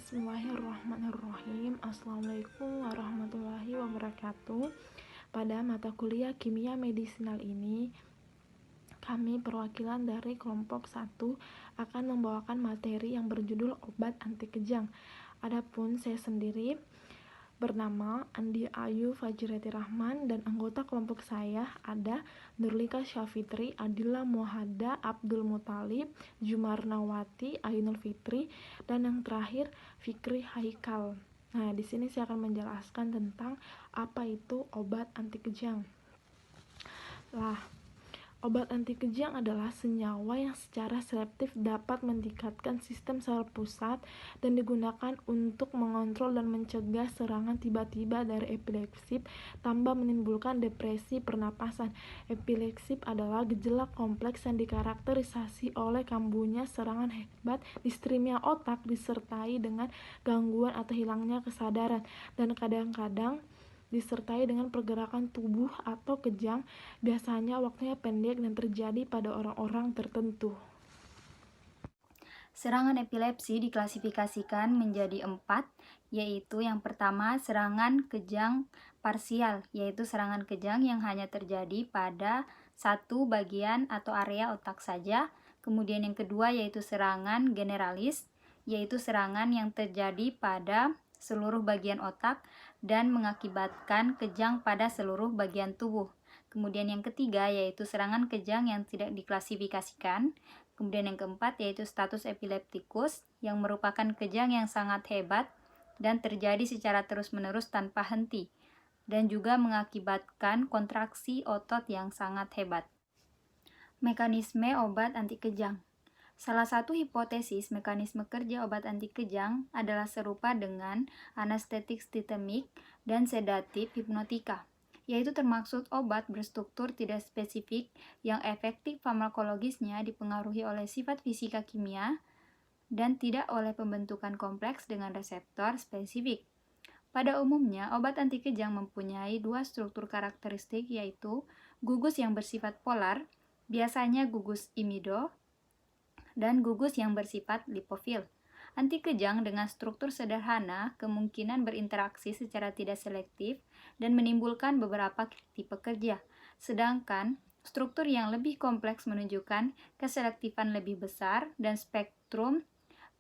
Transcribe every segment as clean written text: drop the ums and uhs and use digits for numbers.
Bismillahirrahmanirrahim. Assalamualaikum warahmatullahi wabarakatuh. Pada mata kuliah kimia medisinal ini, kami perwakilan dari kelompok 1 akan membawakan materi yang berjudul obat anti kejang. Adapun saya sendiri bernama Andi Ayu Fajriyati Rahman, dan anggota kelompok saya ada Nurlika Syafitri, Adila Muhada, Abdul Muthalib, Jumarnawati, Ainul Fitri, dan yang terakhir Fikri Haikal. Nah, di sini saya akan menjelaskan tentang apa itu obat anti kejang. Obat anti kejang adalah senyawa yang secara selektif dapat meningkatkan sistem sel pusat dan digunakan untuk mengontrol dan mencegah serangan tiba-tiba dari epilepsi tanpa menimbulkan depresi pernapasan. Epilepsi adalah gejala kompleks yang dikarakterisasi oleh kambuhnya serangan hebat distremia otak disertai dengan gangguan atau hilangnya kesadaran, dan kadang-kadang disertai dengan pergerakan tubuh atau kejang, biasanya waktunya pendek dan terjadi pada orang-orang tertentu. Serangan epilepsi diklasifikasikan menjadi 4, yaitu yang pertama serangan kejang parsial, yaitu serangan kejang yang hanya terjadi pada satu bagian atau area otak saja. Kemudian yang kedua yaitu serangan generalis, yaitu serangan yang terjadi pada seluruh bagian otak dan mengakibatkan kejang pada seluruh bagian tubuh. Kemudian yang ketiga yaitu serangan kejang yang tidak diklasifikasikan. Kemudian yang keempat yaitu status epileptikus, yang merupakan kejang yang sangat hebat dan terjadi secara terus-menerus tanpa henti, dan juga mengakibatkan kontraksi otot yang sangat hebat. Mekanisme obat anti kejang. Salah satu hipotesis mekanisme kerja obat anti kejang adalah serupa dengan anestetik sistemik dan sedatif hipnotika, yaitu termaksud obat berstruktur tidak spesifik yang efektif farmakologisnya dipengaruhi oleh sifat fisika kimia dan tidak oleh pembentukan kompleks dengan reseptor spesifik. Pada umumnya, obat anti kejang mempunyai dua struktur karakteristik, yaitu gugus yang bersifat polar, biasanya gugus imido, dan gugus yang bersifat lipofil. Anti kejang dengan struktur sederhana kemungkinan berinteraksi secara tidak selektif dan menimbulkan beberapa tipe kerja, sedangkan struktur yang lebih kompleks menunjukkan keselektifan lebih besar dan spektrum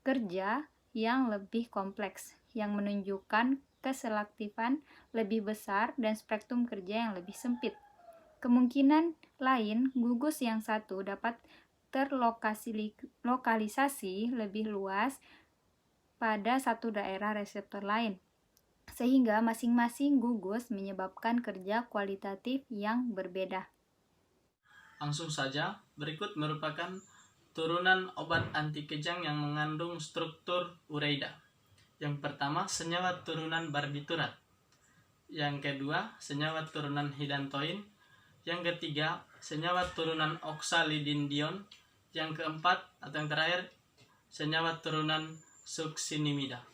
kerja yang lebih kompleks, yang menunjukkan keselektifan lebih besar dan spektrum kerja yang lebih sempit. Kemungkinan lain, gugus yang satu dapat terlokalisasi lebih luas pada satu daerah reseptor lain, sehingga masing-masing gugus menyebabkan kerja kualitatif yang berbeda. Langsung saja, berikut merupakan turunan obat anti kejang yang mengandung struktur ureida. Yang pertama, senyawa turunan barbiturat. Yang kedua, senyawa turunan hidantoin. Yang ketiga, senyawa turunan oxalidindion. Yang keempat atau yang terakhir, senyawa turunan succinimida.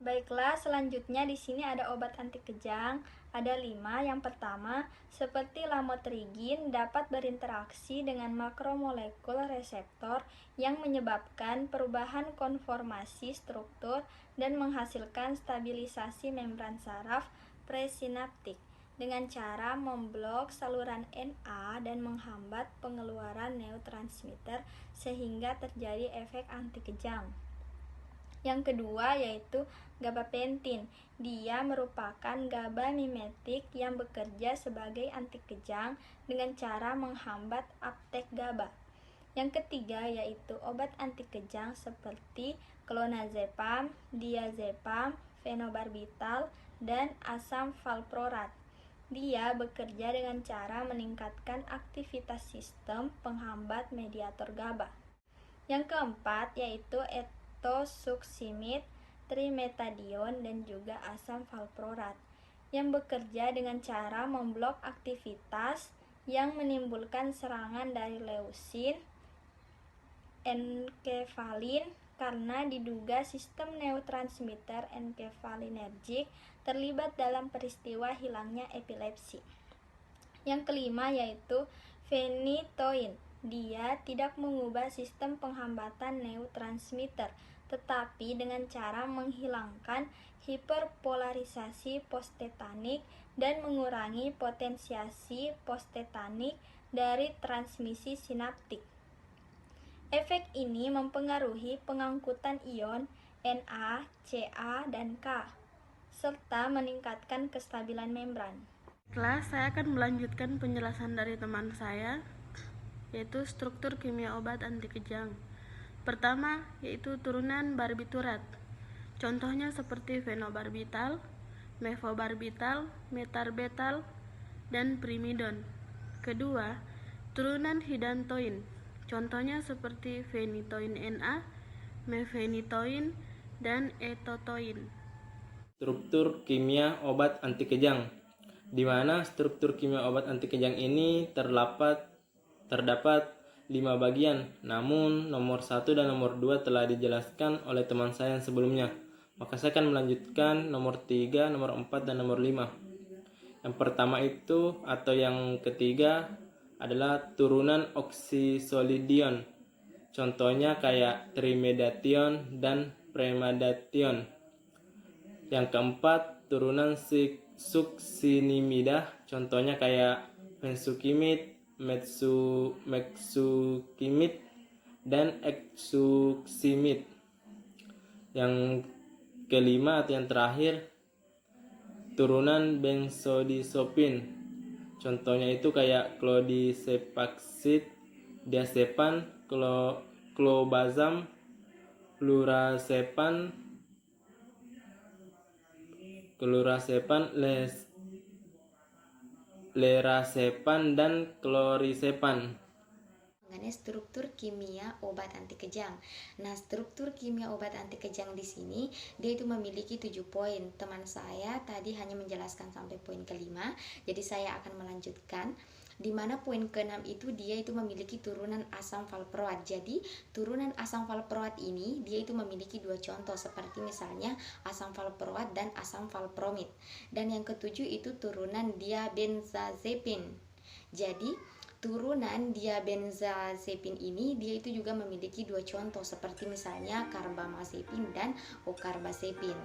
Baiklah, selanjutnya di sini ada obat anti kejang. Ada 5. Yang pertama, seperti lamotrigin dapat berinteraksi dengan makromolekul reseptor yang menyebabkan perubahan konformasi struktur dan menghasilkan stabilisasi membran saraf presinaptik dengan cara memblok saluran Na dan menghambat pengeluaran neurotransmitter sehingga terjadi efek anti kejang. Yang kedua yaitu gabapentin. Dia merupakan GABA mimetik yang bekerja sebagai anti kejang dengan cara menghambat uptake GABA. Yang ketiga yaitu obat anti kejang seperti clonazepam, diazepam, fenobarbital, dan asam valproat. Dia bekerja dengan cara meningkatkan aktivitas sistem penghambat mediator GABA. Yang keempat yaitu etosuximid, trimetadion, dan juga asam valproat yang bekerja dengan cara memblok aktivitas yang menimbulkan serangan dari leusin, enkefalin, karena diduga sistem neurotransmitter enkefalinergik terlibat dalam peristiwa hilangnya epilepsi. Yang kelima yaitu phenytoin. Dia tidak mengubah sistem penghambatan neurotransmitter, tetapi dengan cara menghilangkan hiperpolarisasi posttetanik dan mengurangi potensiasi posttetanik dari transmisi sinaptik. Efek ini mempengaruhi pengangkutan ion Na, Ca, dan K, serta meningkatkan kestabilan membran. Setelah saya akan melanjutkan penjelasan dari teman saya, yaitu struktur kimia obat anti kejang. Pertama, yaitu turunan barbiturat. Contohnya seperti fenobarbital, mefobarbital, metarbetal, dan primidon. Kedua, turunan hidantoin. Contohnya seperti phenitoin Na, mefenitoin, dan etotoin. Struktur kimia obat anti kejang, di mana struktur kimia obat anti kejang ini terdapat 5 bagian, namun nomor 1 dan nomor 2 telah dijelaskan oleh teman saya yang sebelumnya. Maka saya akan melanjutkan nomor 3, nomor 4, dan nomor 5. Yang pertama itu atau yang ketiga adalah turunan oksisolidion. Contohnya kayak trimedation dan premedation. Yang keempat, turunan suksinimidah, contohnya kayak mensukimid, mexukimid, dan exuksimid. Yang kelima atau yang terakhir, turunan benzodiazepin, contohnya itu kayak clodiazepaksid, diazepam, clobazam, flurazepam, lerazepan, dan klorizepan. Mengenai struktur kimia obat anti kejang. Nah, struktur kimia obat anti kejang di sini dia itu memiliki 7 poin. Teman saya tadi hanya menjelaskan sampai poin kelima, jadi saya akan melanjutkan. Di mana poin ke-6 itu dia itu memiliki turunan asam valproat. Jadi turunan asam valproat ini dia itu memiliki 2 contoh, seperti misalnya asam valproat dan asam valpromid. Dan yang ke-7 itu turunan diabenzazepin. Jadi turunan diabenzazepin ini dia itu juga memiliki 2 contoh, seperti misalnya karbamazepin dan okarbazepin.